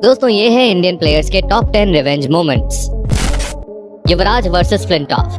दोस्तों ये है इंडियन प्लेयर्स के टॉप 10 रिवेंज मोमेंट्स। युवराज वर्सेस फ्लिंटॉफ।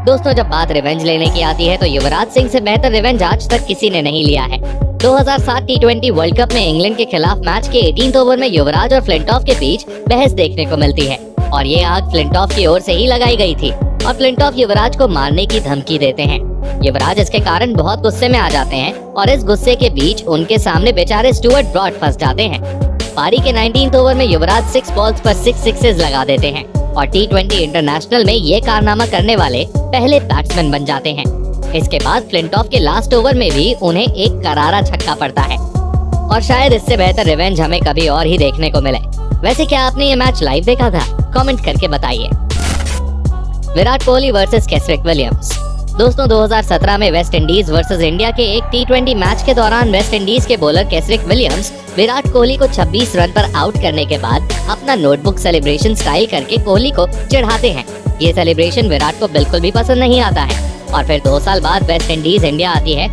दोस्तों जब बात रिवेंज लेने की आती है तो युवराज सिंह से बेहतर रिवेंज आज तक किसी ने नहीं लिया है। 2007 T20 वर्ल्ड कप में इंग्लैंड के खिलाफ मैच के 18th ओवर में युवराज और फ्लिंटॉफ के बीच बहस देखने को मिलती है और ये आग फ्लिंटॉफ की ओर से ही लगाई गई थी और फ्लिंटॉफ युवराज को मारने की धमकी देते हैं। युवराज इसके कारण बहुत गुस्से में आ जाते हैं और इस गुस्से के बीच उनके सामने बेचारे स्टुअर्ट ब्रॉड फंस जाते हैं। पारी के 19th ओवर में युवराज 6 बॉल्स पर 6 सिक्सेस लगा देते हैं और T20 इंटरनेशनल में ये कारनामा करने वाले पहले बैट्समैन बन जाते हैं। इसके बाद फ्लिंटॉफ के लास्ट ओवर में भी उन्हें एक करारा छक्का पड़ता है और शायद इससे बेहतर रिवेंज हमें कभी और ही देखने को मिले। वैसे क्या आपने ये मैच लाइव देखा था? कमेंट करके बताइए। Virat Kohli versus Kesrick Williams. दोस्तों 2017 में वेस्ट इंडीज वर्सेस इंडिया के एक T20 मैच के दौरान वेस्ट इंडीज के बॉलर केसरिक विलियम्स विराट कोहली को 26 रन पर आउट करने के बाद अपना नोटबुक सेलिब्रेशन स्टाइल करके कोहली को चिढ़ाते हैं। ये सेलिब्रेशन विराट को बिल्कुल भी पसंद नहीं आता है और फिर 2 साल बाद वेस्ट इंडीज इंडिया आती है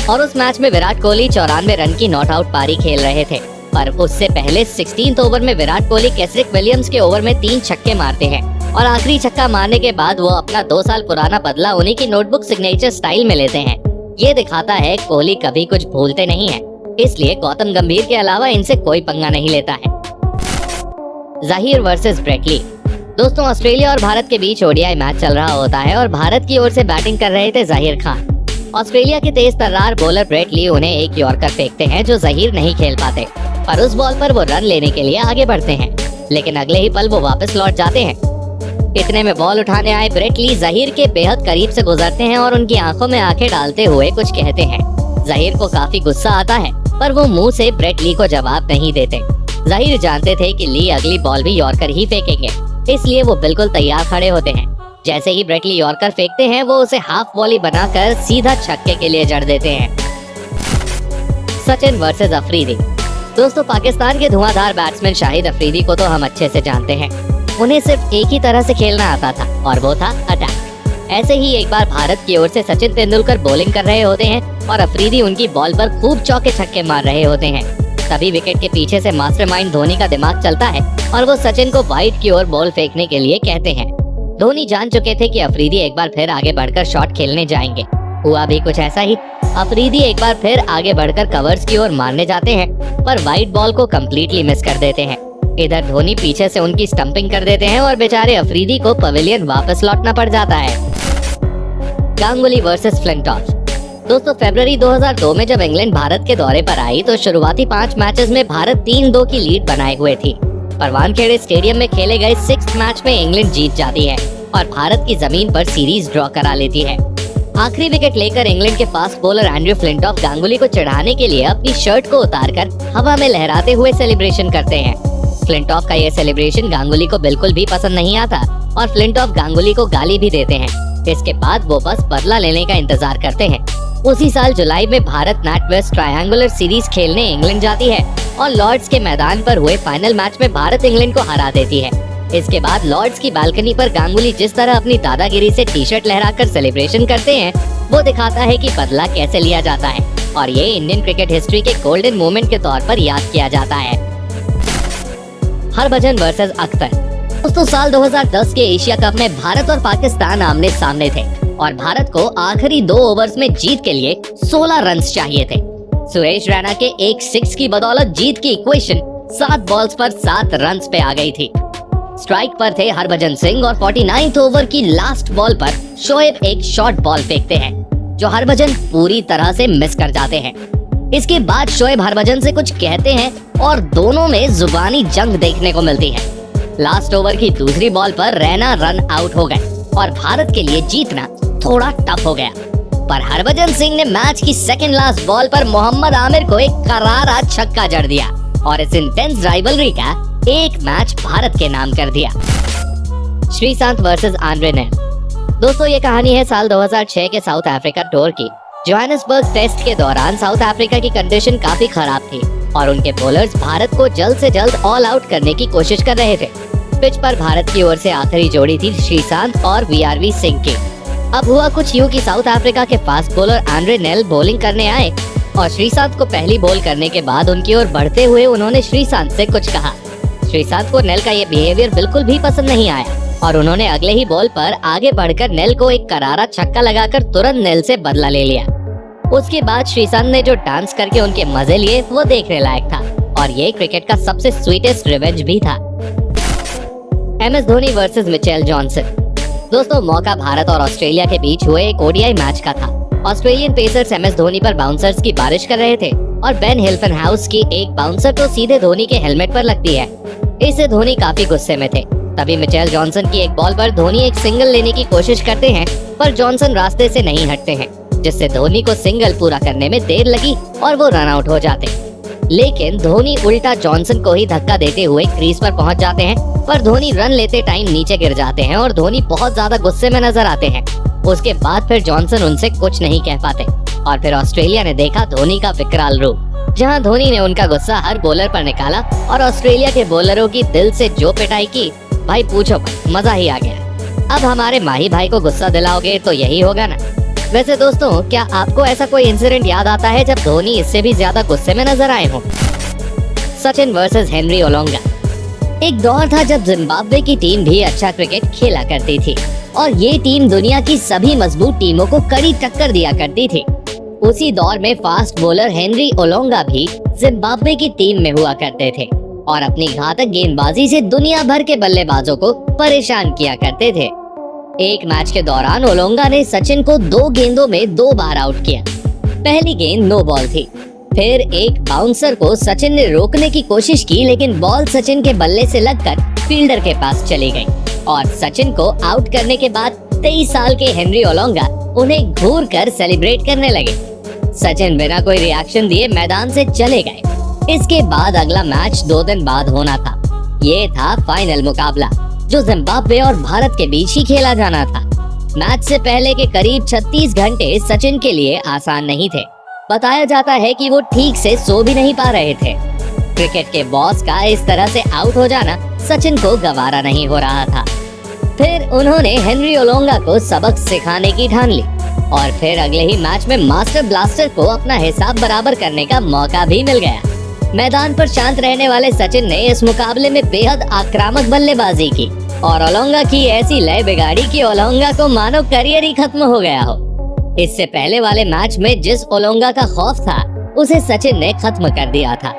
और उस मैच में विराट कोहली 94 रन की नॉट आउट पारी खेल रहे थे, पर उससे पहले 16th ओवर में विराट कोहली केसरिक विलियम्स के ओवर में 3 छक्के मारते हैं और आखिरी छक्का मारने के बाद वो अपना 2 साल पुराना बदला उन्हीं की नोटबुक सिग्नेचर स्टाइल में लेते हैं। ये दिखाता है कोहली कभी कुछ भूलते नहीं है, इसलिए गौतम गंभीर के अलावा इनसे कोई पंगा नहीं लेता है। Zaheer versus Brett Lee. दोस्तों ऑस्ट्रेलिया और भारत के बीच ओडीआई मैच चल रहा होता है और भारत की ओर से बैटिंग कर रहे थे ज़हीर खान। ऑस्ट्रेलिया के तेज तर्रार बॉलर ब्रेट ली उन्हें एक यॉर्कर फेंकते हैं जो ज़हीर नहीं खेल पाते, पर उस बॉल पर वो रन लेने के लिए आगे बढ़ते हैं, लेकिन अगले ही पल वो वापस लौट जाते हैं। इतने में बॉल उठाने आए ब्रेट ली ज़हीर के बेहद करीब से गुजरते हैं और उनकी आंखों में आंखें डालते हुए कुछ कहते हैं। ज़हीर को काफी गुस्सा आता है, पर वो मुंह से ब्रेट ली को जवाब नहीं देते। ज़हीर जानते थे कि ली अगली बॉल भी यॉर्कर ही फेंकेंगे, इसलिए वो बिल्कुल तैयार खड़े होते हैं। जैसे ही ब्रेट ली यॉर्कर फेंकते हैं वो उसे हाफ वॉली बनाकर सीधा छक्के के लिए जड़ देते हैं। सचिन वर्सेस अफरीदी। दोस्तों पाकिस्तान के धुआंधार बैट्समैन शाहिद अफरीदी को तो हम अच्छे से जानते हैं। उन्हें सिर्फ एक ही तरह से खेलना आता था और वो था अटैक। ऐसे ही एक बार भारत की ओर से सचिन तेंदुलकर बॉलिंग कर रहे होते हैं और अफरीदी उनकी बॉल पर खूब चौके छक्के मार रहे होते हैं। तभी विकेट के पीछे से मास्टरमाइंड धोनी का दिमाग चलता है और वो सचिन को वाइड की ओर बॉल फेंकने के लिए कहते हैं। धोनी जान चुके थे कि अफरीदी एक बार फिर आगे बढ़कर शॉट खेलने जाएंगे। हुआ भी कुछ ऐसा ही। अफरीदी एक बार फिर आगे बढ़कर कवर्स की ओर मारने जाते हैं, पर वाइड बॉल को कम्प्लीटली मिस कर देते हैं। इधर धोनी पीछे से उनकी स्टंपिंग कर देते हैं और बेचारे अफरीदी को पवेलियन वापस लौटना पड़ जाता है। Ganguly versus Flintoff. दोस्तों फरवरी 2002 में जब इंग्लैंड भारत के दौरे पर आई तो शुरुआती 5 मैचेस में भारत 3-2 की लीड बनाए हुए थी, पर वानखेड़े स्टेडियम में खेले गए 6th मैच में इंग्लैंड जीत जाती है और भारत की जमीन पर सीरीज ड्रॉ करा लेती है। आखिरी विकेट लेकर इंग्लैंड के fast bowler Andrew Flintoff Ganguly को चिढ़ाने के लिए अपनी शर्ट को उतारकर हवा में लहराते हुए सेलिब्रेशन करते हैं। फ्लिंटॉफ का यह सेलिब्रेशन गांगुली को बिल्कुल भी पसंद नहीं आता और फ्लिंटॉफ गांगुली को गाली भी देते हैं। इसके बाद वो बस बदला लेने का इंतजार करते हैं। उसी साल जुलाई में भारत नॉर्थ-वेस्ट ट्रायंगुलर सीरीज खेलने इंग्लैंड जाती है और लॉर्ड्स के मैदान पर हुए फाइनल मैच में भारत इंग्लैंड को हरा देती है। इसके बाद लॉर्ड्स की बालकनी पर गांगुली जिस तरह अपनी दादागिरी से टी-शर्ट लहराकर सेलिब्रेशन करते हैं वो दिखाता है कि बदला कैसे लिया जाता है और ये इंडियन क्रिकेट हिस्ट्री के गोल्डन मोमेंट के तौर पर याद किया जाता है। हरभजन वर्सेस अख्तर। दोस्तों साल 2010 के एशिया कप में भारत और पाकिस्तान आमने सामने थे और भारत को आखिरी 2 ओवर्स में जीत के लिए 16 रन चाहिए थे। सुरेश रैना के एक 6 की बदौलत जीत की इक्वेशन 7 बॉल्स पर 7 रन पे आ गई थी। स्ट्राइक पर थे हरभजन सिंह और 49th ओवर की लास्ट बॉल पर शोएब एक शॉर्ट बॉल फेंकते हैं जो हरभजन पूरी तरह से मिस कर जाते हैं। इसके बाद शोएब हरभजन से कुछ कहते हैं और दोनों में जुबानी जंग देखने को मिलती है। लास्ट ओवर की दूसरी बॉल पर रैना रन आउट हो गए और भारत के लिए जीतना थोड़ा टफ हो गया, पर हरभजन सिंह ने मैच की सेकंड लास्ट बॉल पर मोहम्मद आमिर को एक करारा छक्का जड़ दिया और इस इंटेंस राइवलरी का एक मैच भारत के नाम कर दिया। Sreesanth versus Andre nail. दोस्तों ये कहानी है साल 2006 के साउथ अफ्रीका टूर की। जोहानिसबर्ग टेस्ट के दौरान साउथ अफ्रीका की कंडीशन काफी खराब थी और उनके बॉलर्स भारत को जल्द से जल्द ऑल आउट करने की कोशिश कर रहे थे। पिच पर भारत की ओर से आखिरी जोड़ी थी श्रीशांत और वीआरवी सिंह की। अब हुआ कुछ यूं कि साउथ अफ्रीका के fast bowler Andre nail bowling करने आए और श्रीशांत को पहली बॉल करने के बाद उनकी ओर बढ़ते हुए उन्होंने श्रीशांत से कुछ कहा। श्रीशांत को नेल का ये बिहेवियर बिल्कुल भी पसंद नहीं आया और उन्होंने अगले ही बॉल पर आगे बढ़कर नेल को एक करारा छक्का लगाकर तुरंत नेल से बदला ले लिया। उसके बाद श्रीशांत ने जो डांस करके उनके मजे लिए वो देखने लायक था और ये क्रिकेट का सबसे स्वीटेस्ट रिवेंज भी था। MS Dhoni versus Mitchell Johnson. दोस्तों, मौका भारत और ऑस्ट्रेलिया के बीच हुए एक ODI मैच का था। ऑस्ट्रेलियन पेसर्स MS धोनी पर बाउंसर्स की बारिश कर रहे थे और बेन हिल्फनहाउस की एक बाउंसर तो सीधे धोनी के हेलमेट पर लगती है। इससे धोनी काफी गुस्से में थे। तभी मिचेल जॉनसन की एक बॉल पर धोनी एक सिंगल लेने की कोशिश करते हैं, पर जॉनसन रास्ते से नहीं हटते हैं, जिससे धोनी को सिंगल पूरा करने में देर लगी और वो रन आउट हो जाते। लेकिन धोनी उल्टा जॉनसन को ही धक्का देते हुए क्रीज पर पहुंच जाते हैं, पर धोनी रन लेते टाइम नीचे गिर जाते हैं और धोनी बहुत ज्यादा गुस्से में नजर आते हैं। उसके बाद फिर जॉनसन उनसे कुछ नहीं कह पाते और फिर ऑस्ट्रेलिया ने देखा धोनी का विकराल रूप, जहां धोनी ने उनका गुस्सा हर बॉलर पर निकाला और ऑस्ट्रेलिया के बॉलरों की दिल से जो पिटाई की, भाई पूछो मजा ही आ गया। अब हमारे माही भाई को गुस्सा दिलाओगे तो यही होगा ना। वैसे दोस्तों, क्या आपको ऐसा कोई इंसिडेंट याद आता है जब धोनी इससे भी ज्यादा गुस्से में नजर आए हो? Sachin versus Henry Olonga. एक दौर था जब जिम्बाब्वे की टीम भी अच्छा क्रिकेट खेला करती थी और ये टीम दुनिया की सभी मजबूत टीमों को कड़ी टक्कर दिया करती थी। उसी दौर में फास्ट बॉलर हेनरी ओलोंगा भी जिम्बाब्वे की टीम में हुआ करते थे और अपनी घातक गेंदबाजी से दुनिया भर के बल्लेबाजों को परेशान किया करते थे। एक मैच के दौरान ओलोंगा ने सचिन को 2 गेंदों में 2 बार आउट किया। पहली गेंद नो बॉल थी। फिर एक बाउंसर को सचिन ने रोकने की कोशिश की, लेकिन बॉल सचिन के बल्ले से लगकर फील्डर के पास चली गई और सचिन को आउट करने के बाद 23 साल के हेनरी ओलोंगा उन्हें घूर कर सेलिब्रेट करने लगे। सचिन बिना कोई रिएक्शन दिए मैदान से चले गए। इसके बाद अगला मैच 2 दिन बाद होना था। ये था फाइनल मुकाबला जो जिम्बाब्वे और भारत के बीच ही खेला जाना था। मैच से पहले के करीब 36 घंटे सचिन के लिए आसान नहीं थे। बताया जाता है कि वो ठीक से सो भी नहीं पा रहे थे। क्रिकेट के बॉस का इस तरह से आउट हो जाना सचिन को गवारा नहीं हो रहा था। फिर उन्होंने हेनरी ओलोंगा को सबक सिखाने की ठान ली और फिर अगले ही मैच में मास्टर ब्लास्टर को अपना हिसाब बराबर करने का मौका भी मिल गया। मैदान पर शांत रहने वाले सचिन ने इस मुकाबले में बेहद आक्रामक बल्लेबाजी की और ओलोंगा की ऐसी लय बिगाड़ी कि ओलोंगा को मानो करियर ही खत्म हो गया हो। इससे पहले वाले मैच में जिस ओलोंगा का खौफ था उसे सचिन ने खत्म कर दिया था।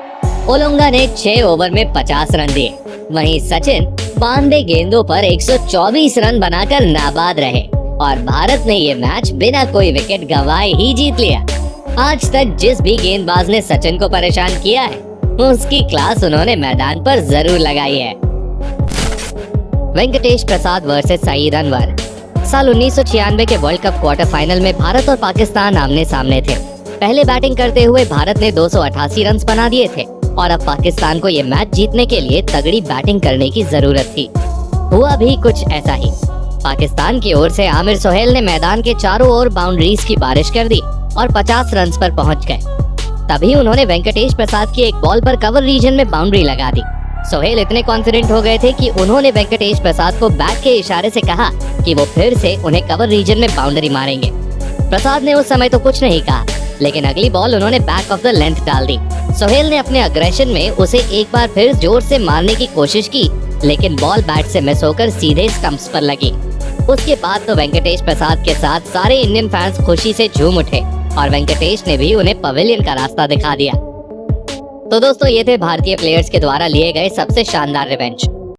ओलोंगा ने 6 ओवर में 50 रन दिए, वहीं सचिन 92 गेंदों पर 124 रन बनाकर नाबाद रहे और भारत ने ये मैच बिना कोई विकेट गंवाए ही जीत लिया। आज तक जिस भी गेंदबाज ने सचिन को परेशान किया है उसकी क्लास उन्होंने मैदान पर जरूर लगाई है। वेंकटेश प्रसाद वर्सेस सईद अनवर। साल 1996 के वर्ल्ड कप क्वार्टर फाइनल में भारत और पाकिस्तान आमने सामने थे। पहले बैटिंग करते हुए भारत ने 288 रन बना दिए थे और अब पाकिस्तान को ये मैच जीतने के लिए तगड़ी बैटिंग करने की जरूरत थी। हुआ भी कुछ ऐसा ही। पाकिस्तान की ओर से आमिर सोहेल ने मैदान के चारों ओर बाउंड्रीज की बारिश कर दी और 50 रन पर पहुंच गए। तभी उन्होंने वेंकटेश प्रसाद की एक बॉल पर कवर रीजन में बाउंड्री लगा दी। सोहेल इतने कॉन्फिडेंट हो गए थे कि उन्होंने वेंकटेश प्रसाद को बैट के इशारे से कहा कि वो फिर से उन्हें कवर रीजन में बाउंड्री मारेंगे। प्रसाद ने उस समय तो कुछ नहीं कहा, लेकिन अगली बॉल उन्होंने बैक ऑफ द लेंथ डाल दी। सोहेल ने अपने अग्रेशन में उसे एक बार फिर जोर से मारने की कोशिश की, लेकिन बॉल बैट से मिस होकर सीधे स्टंप्स पर लगी। उसके बाद तो वेंकटेश प्रसाद के साथ सारे इंडियन फैंस खुशी से झूम उठे और वेंकटेश ने भी उन्हें पवेलियन का रास्ता दिखा दिया। तो दोस्तों, ये थे भारतीय प्लेयर्स के द्वारा लिए गए सबसे शानदार रिवेंज।